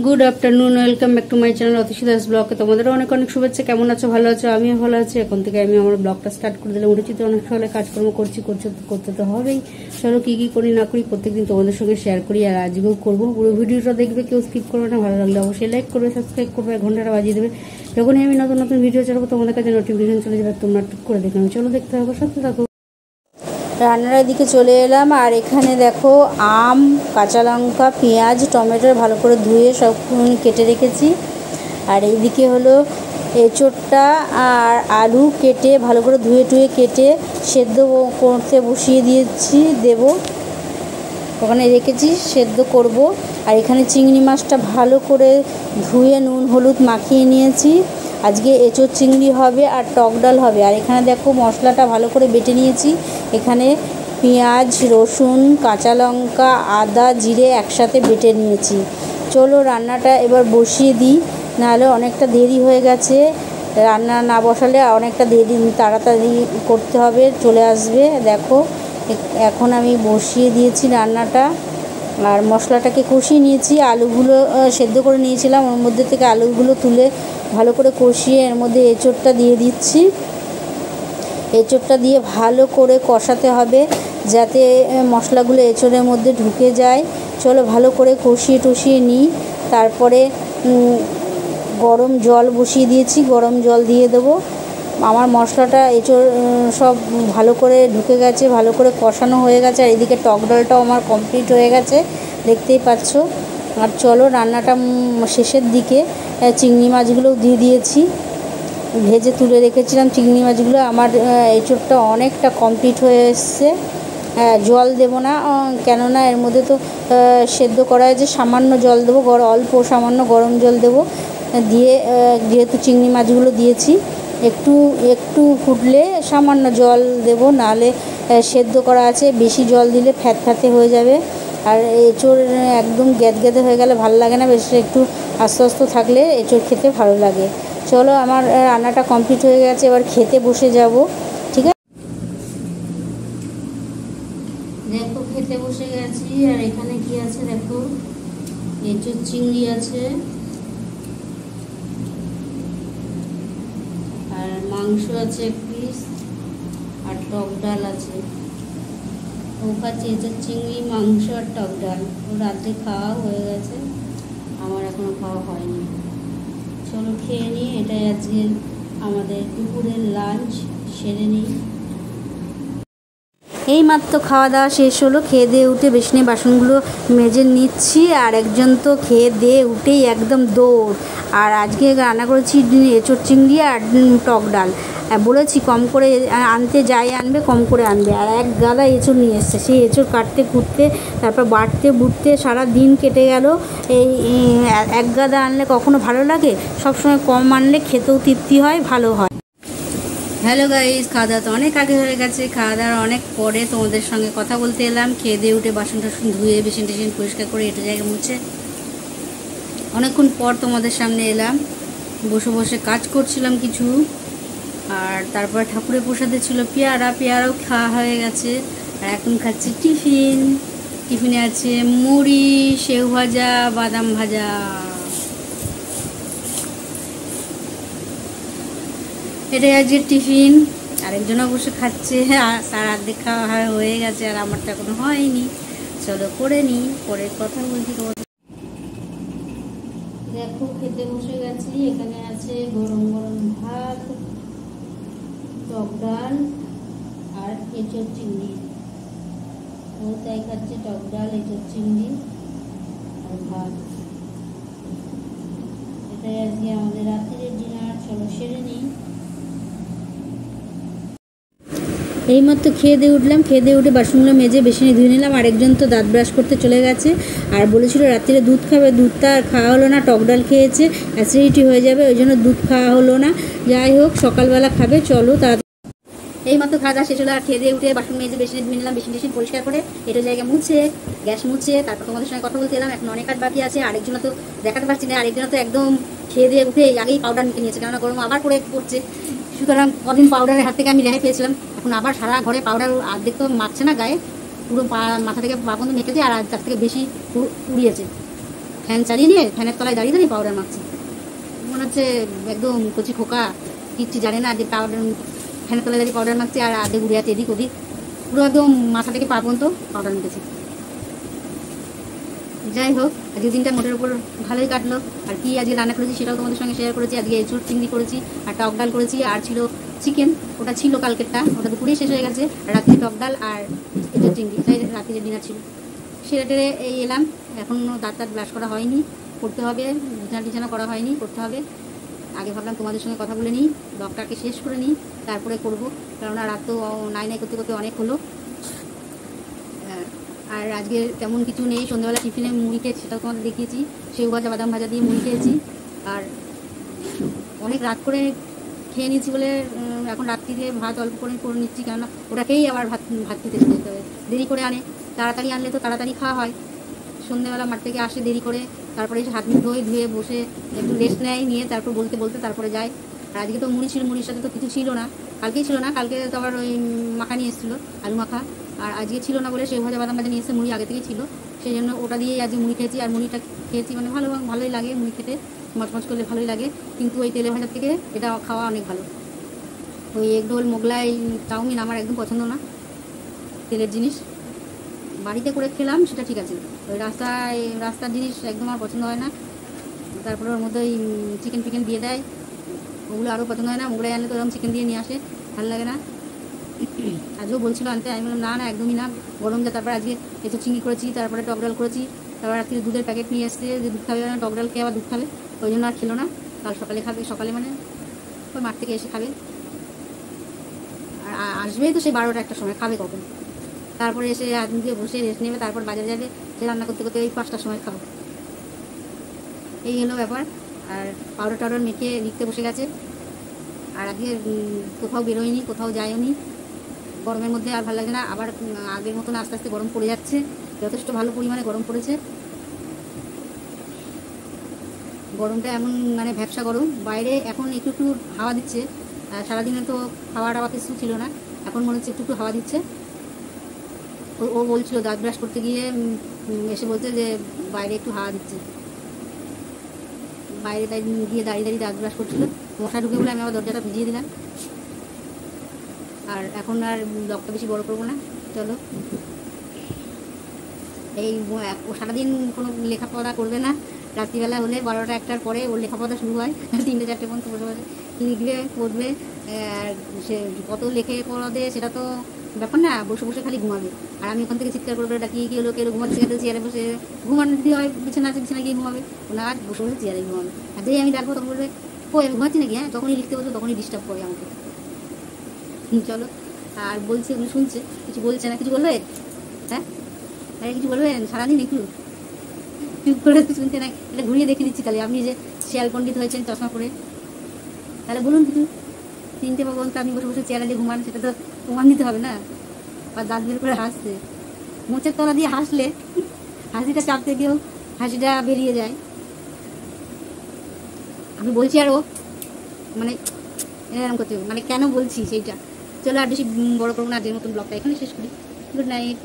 Good afternoon, welcome back to my channel Atishi Das ব্লগে। তোমাদের অনেক অনেক শুভেচ্ছা। কেমন আছো? ভালো আছো? আমিও ভালো আছি। এখন থেকে আমি আমার ব্লগটা স্টার্ট করে দিলাম। উঠেছি তো অনেক সকালে, কাজকর্ম করতে তো হবেই। চলো কি কি করি না করি প্রত্যেকদিন তোমাদের সঙ্গে শেয়ার করি, আর আজকেও করবো। পুরো ভিডিওটা দেখবে, কেউ স্কিপ করবে না। ভালো লাগলে অবশ্যই লাইক করবে, সাবস্ক্রাইব করবে, ঘন্টাটা বাজিয়ে দেবে। যখনই আমি নতুন নতুন ভিডিও চালাবো তোমাদের কাছে নোটিফিকেশন চলে যাবে, তোমরা টুক করে দেখে আমি চলো দেখতে থাকো, সাথে থাকো। রান্নার দিকে চলে এলাম, আর এখানে দেখো আম, কাঁচা লঙ্কা, পেঁয়াজ, টমেটো ভালো করে ধুয়ে সব কেটে রেখেছি। আর এইদিকে হলো এঁচোড়টা আর আলু কেটে ভালো করে ধুয়ে কেটে সেদ্ধ করতে বসিয়ে দেবো। ওখানে রেখেছি, সেদ্ধ করব। আর এখানে চিংড়ি মাছটা ভালো করে ধুয়ে নুন হলুদ মাখিয়ে নিয়েছি। আজকে এঁচোড় চিংড়ি হবে আর টক ডাল হবে। আর এখানে দেখো মশলাটা ভালো করে বেটে নিয়েছি। এখানে পেঁয়াজ, রসুন, কাঁচা লঙ্কা, আদা, জিরে একসাথে বেটে নিয়েছি। চলো রান্নাটা এবার বসিয়ে দিই, নাহলে অনেকটা দেরি হয়ে গেছে। রান্না না বসালে অনেকটা দেরি, তাড়াতাড়ি করতে হবে, চলে আসবে। দেখো এখন আমি বসিয়ে দিয়েছি রান্নাটা, আর মশলাটাকে কষিয়ে নিয়েছি। আলুগুলো সেদ্ধ করে নিয়েছিলাম, ওর মধ্যে থেকে আলুগুলো তুলে ভালো করে কষিয়ে এর মধ্যে এঁচোড়টা দিয়ে দিচ্ছি। এঁচোড়টা দিয়ে ভালো করে কষাতে হবে, যাতে মশলাগুলো এঁচোড়ের মধ্যে ঢুকে যায়। চলো ভালো করে কষিয়ে নিই। তারপরে গরম জল বসিয়ে দিয়েছি, গরম জল দিয়ে দেবো। আমার মশলাটা এঁচোড় সব ভালো করে ঢুকে গেছে, ভালো করে কষানো হয়ে গেছে। আর এদিকে টক ডালটাও আমার কমপ্লিট হয়ে গেছে, দেখতেই পাচ্ছ। আর চলো রান্নাটা শেষের দিকে চিংড়ি মাছগুলোও দিয়ে দিয়েছি, ভেজে তুলে রেখেছিলাম চিংড়ি মাছগুলো। আমার এঁচোড়টা অনেকটা কমপ্লিট হয়ে এসছে। জল দেবো না, কেননা এর মধ্যে তো সেদ্ধ করা হয়েছে। সামান্য জল দেবো, অল্প সামান্য গরম জল দেবো দিয়ে, যেহেতু চিংড়ি মাছগুলো দিয়েছি, একটু ফুটলে সামান্য জল দেবো, নাহলে সেদ্ধ করা আছে, বেশি জল দিলে ফ্যাতে হয়ে যাবে। আর এঁচোড় একদম গ্যাদগ্যাদে হয়ে গেলে ভালো লাগে না, বেশ একটু আস্তে থাকলে এঁচোড় খেতে ভালো লাগে। চলো আমার রান্নাটা কমপ্লিট হয়ে গেছে, এবার খেতে বসে যাব। ঠিক আছে, দেখো খেতে বসে গেছি। আর এখানে কি আছে দেখো, এঁচোড় চিংড়ি আছে, আর মাংস আছে এক পিস, আর টক ডাল আছে। ও খাচ্ছে এঁচোড় চিংড়ি, মাংস আর টক ডাল। ও রাত্রে খাওয়া হয়ে গেছে, আমার এখনো খাওয়া হয়নি। চলো খেয়ে নিই, এটাই আজকে আমাদের দুপুরের লাঞ্চ, সেরে নিই। এই মাত্র খাওয়া দাওয়া শেষ হলো, খেয়ে দিয়ে উঠে বেসিনে বাসনগুলো মেজে নিচ্ছি। আর একজন তো খেয়ে দিয়ে উঠেই একদম দৌড়। আর আজকে রান্না করেছি এঁচোড় চিংড়ি আর টক ডাল। বলেছি কম করে আনতে, যাই আনবে কম করে আনবে। আর এক গাদা এঁচোড় নিয়ে এসছে, সেই এঁচোড় কাটতে কুটতে তারপর বাটতে বুটতে সারা দিন কেটে গেল। এই এক গাদা আনলে কখনো ভালো লাগে? সবসময় কম আনলে খেতেও তৃপ্তি হয়, ভালো হয়। হ্যালো গাইস, খাওয়া দাওয়া তো অনেক আগে হয়ে গেছে। খাওয়া দাওয়ার অনেক পরে তোমাদের সঙ্গে কথা বলতে এলাম। খেয়ে দিয়ে উঠে বাসন টাসন ধুয়ে বেসিন টেসিন পরিষ্কার করে এটা জায়গা মুছে অনেকক্ষণ পর তোমাদের সামনে এলাম। বসে বসে কাজ করছিলাম কিছু। আর তারপর ঠাকুরের প্রসাদে ছিল পেয়ারাও খাওয়া হয়ে গেছে। আর এখন খাচ্ছি টিফিনে আছে মুড়ি, সেউ ভাজা, বাদাম ভাজা। এটাই আজকে টিফিন। আরেকজনও বসে খাচ্ছে, তার অর্ধেক খাওয়া হয়ে গেছে, আর আমারটা এখনো হয়নি। চলো করে নিই, পরে কথা বলছি তোমার। দেখো খেতে বসে গেছি। এখানে আছে গরম গরম ভাত, টক ডাল আর এঁচোড় চিংড়ি। ও তাই খাচ্ছে টক ডাল, এঁচোড় চিংড়ি আর ভাত। এটাই আজকে আমাদের রাত্রির ডিনার। চলো সেরে নিই। এইমাত্র খেয়ে দিয়ে উঠলাম, খেয়ে দিয়ে উঠে বাসনগুলো মেজে বেসিনে ধুয়ে নিলাম। আরেকজন তো দাঁত ব্রাশ করতে চলে গেছে। আর বলেছিল রাত্রিরে দুধ খাবে, দুধটা আর খাওয়া হলো না। টক ডাল খেয়েছে, অ্যাসিডিটি হয়ে যাবে, ওই জন্য দুধ খাওয়া হলো না। যাই হোক সকালবেলা খাবে। চলো তাড়াতাড়ি। এইমাত্র খাওয়া দাওয়া শেষ হলো, আর খেয়ে দিয়ে উঠে বাসন মেজে বেসিনে ধুয়ে নিলাম, বেসিন টেসিন পরিষ্কার করে এটা জায়গা মুছে, গ্যাস মুছে তারপর তোমাদের সঙ্গে কথা বলতে এলাম। এখন অনেক কাজ বাকি আছে। আরেকজন তো দেখাতে পারছি না, আরেকজন তো একদম খেয়ে দিয়ে উঠে আগেই পাউডার নিতে নিয়েছে, কেননা গরম আবার করে পড়ছে। সুতরাং কদিন পাউডারের হাত থেকে আমি রেহাই পেয়েছিলাম। এখন আবার সারা ঘরে পাউডার, অর্ধেক তো মাখছে না গায়ে, পুরো মাথা থেকে পা পর্যন্ত মেখেছে, আর তার থেকে বেশি উড়িয়েছে। ফ্যান চালিয়ে নিয়ে ফ্যানের তলায় দাঁড়িয়ে দাঁড়িয়ে পাউডার মাখছে। মনে হচ্ছে একদম কচি খোকা, কিচ্ছু জানে না যে পাউডার, ফ্যানের তলায় দাঁড়িয়ে পাউডার মাখছে আর আধে ঘুরে আছে এদিক ওদিক, পুরো একদম মাথা থেকে পা পর্যন্ত পাউডার মেখেছে। যাই হোক, আজকে দিনটা মোটের উপর ভালোই কাটলো। আর কি আজকে রান্না করেছি সেটাও তোমাদের সঙ্গে শেয়ার করেছি। আজকে এঁচুড় চিংড়ি করেছি আর টক ডাল করেছি, আর ছিল চিকেন, ওটা ছিল কালকেরটা, ওটা দুপুরেই শেষ হয়ে গেছে। আর রাত্রে টক ডাল আর এঁচুড় চিংড়ি, তাই রাত্রে ডিনার ছিল। সেরে টেরে এই এলাম, এখনও দাঁত ব্রাশ করা হয়নি, করতে হবে। বিছানা টিছানা করা হয়নি, করতে হবে। আগে ভাবলাম তোমাদের সঙ্গে কথা বলে নিই, ব্লগটাকে শেষ করে নিই, তারপরে করবো, কেননা রাত তো নাই করতে করতে অনেক হলো। আর আজকে তেমন কিছু নেই, সন্ধ্যাবেলা টিফিনে মুড়ি খেয়েছি, সেটাও তোমাদের দেখিয়েছি, সেউ ভাজা বাদাম ভাজা দিয়ে মুড়ি খেয়েছি। আর অনেক রাত করে খেয়ে নিচ্ছি বলে এখন রাত্রিতে ভাত অল্প করে করে নিচ্ছি, কেননা ওটাকেই আবার ভাত খেতে যেতে হবে, দেরি করে আনে। তাড়াতাড়ি আনলে তো তাড়াতাড়ি খাওয়া হয়, সন্ধ্যাবেলা মাঠ থেকে আসে দেরি করে, তারপরে এসে হাত মুখ ধুয়ে বসে একটু রেস্ট নেয়, নিয়ে তারপর বলতে বলতে তারপরে যায়। আর আজকে তো মুড়ি ছিল, মুড়ির সাথে তো কিছু ছিল না, কালকেই ছিল না, কালকে তো আবার ওই মাখা নিয়ে এসেছিলো, আলু মাখা। আর আজকে ছিল না বলে সেউ ভাজা বাদাম ভাজা নিয়ে এসে মুড়ি আগে থেকেই ছিল, সেই জন্য ওটা দিয়েই আজকে মুড়ি খেয়েছি। আর মুড়িটা খেয়েছি মানে ভালোই লাগে, মুড়ি খেতে মচমচ করলে ভালোই লাগে, কিন্তু ওই তেলে ভাজার থেকে এটা খাওয়া অনেক ভালো। ওই এগরোল, মোগলাই, চাউমিন আমার একদম পছন্দ না, তেলের জিনিস। বাড়িতে করে খেলাম সেটা ঠিক আছে, ওই রাস্তার জিনিস একদম আমার পছন্দ হয় না। তারপরে ওর মধ্যে ওই চিকেন ফিকেন দিয়ে দেয়, ওগুলো আরও পছন্দ হয় না। মোগলাই আনলে তো এরকম চিকেন দিয়ে নিয়ে আসে, ভালো লাগে না। আজও বলছিল আনতে, আমি বললাম না একদমই না, গরম যা। তারপরে আজকে এসব চিংড়ি করেছি, তারপরে টক ডাল করেছি, তারপর রাত্রে দুধের প্যাকেট নিয়ে এসছে, যে দুধ খাবে না, টক ডাল খেয়ে আবার দুধ খাবে, ওই জন্য আর খেলো না। কাল সকালে খাবে, সকালে মানে ওই মাঠ থেকে এসে খাবে। আর আসবেই তো সেই 12টা 1টার সময়, খাবে কখন? তারপরে এসে হাত মুখে বসে রেস্ট নেবে, তারপর বাজারে যাবে, সে রান্না করতে করতে ওই 5টার সময় খাবো। এই হলো ব্যাপার। আর পাউডার টাউডার মেখে লিখতে বসে গেছে। আর আজকে কোথাও বেরোয়নি, কোথাও যায়নি, গরমের মধ্যে আর ভালো লাগে না। আবার আগের মতন আস্তে আস্তে গরম পড়ে যাচ্ছে, যথেষ্ট ভালো পরিমাণে গরম পড়েছে। গরমটা এমন মানে ভ্যাবসা গরম, বাইরে এখন একটু একটু হাওয়া দিচ্ছে, সারাদিনে তো হাওয়া টাওয়া কিছু ছিল না, এখন মনে হচ্ছে একটু একটু হাওয়া দিচ্ছে। ও বলছিল দাঁত ব্রাশ করতে গিয়ে এসে বলছে যে বাইরে একটু হাওয়া দিচ্ছে, বাইরে তাই গিয়ে দাঁড়িয়ে দাঁড়িয়ে দাঁত ব্রাশ করছিল। মশা ঢুকে বলে আমি আবার দরজাটা ভিজিয়ে দিলাম। আর এখন আর ব্লগটা বেশি বড় করবো না, চলো। এই ও সারাদিন কোনো লেখাপড়া করবে না, রাত্রিবেলা হলে 12টা 1টার পরে ওর লেখাপড়া শুরু হয়, 3টে 4টে পর্যন্ত বসে বসে লিখবে, পড়বে। আর সে কত লেখে পড়াবে সেটা তো ব্যাপার না, বসে বসে খালি ঘুমাবে। আর আমি ওখান থেকে চিৎকার করবে, ডাকি কি হলো, কেউ ঘুমাচ্ছে, কেউ চেয়ারে বসে ঘুমানো যদি হয় বিছানা আছে, বিছানা গিয়ে ঘুমাবে, ওনা আর বসে বসে চেয়ারে ঘুমাবে। আর যেই আমি ডাকবো তখন বলবে ও আমি ঘুমাচ্ছি নাকি, হ্যাঁ, তখনই লিখতে বলতো, তখনই ডিস্টার্ব করে আমাকে। চলো। আর বলছে উনি শুনছে, কিছু বলছে না, কিছু বলবে? হ্যাঁ আরে কিছু বলবেন? সারাদিন একটু চুপ করে শুনতে না, এটা ঘুরিয়ে দেখে দিচ্ছি। তাহলে আপনি যে শিয়াল পণ্ডিত হয়েছেন চশমা পরে, তাহলে বলুন কিছু। 3টে পর্যন্ত আপনি বসে বসে চেয়ারে যে ঘুমান, সেটা তো প্রমাণ দিতে হবে না। আর দাঁত বের করে হাসছে, মোচের তলা দিয়ে হাসলে হাসিটা চাপতে গিয়েও হাসিটা বেরিয়ে যায়। আমি বলছি আর ও মানে এরকম করতে, মানে কেন বলছি সেইটা। চলো আর বেশি বড় করবো না, আজকের মতন ব্লগটা এখানে শেষ করি। Good night.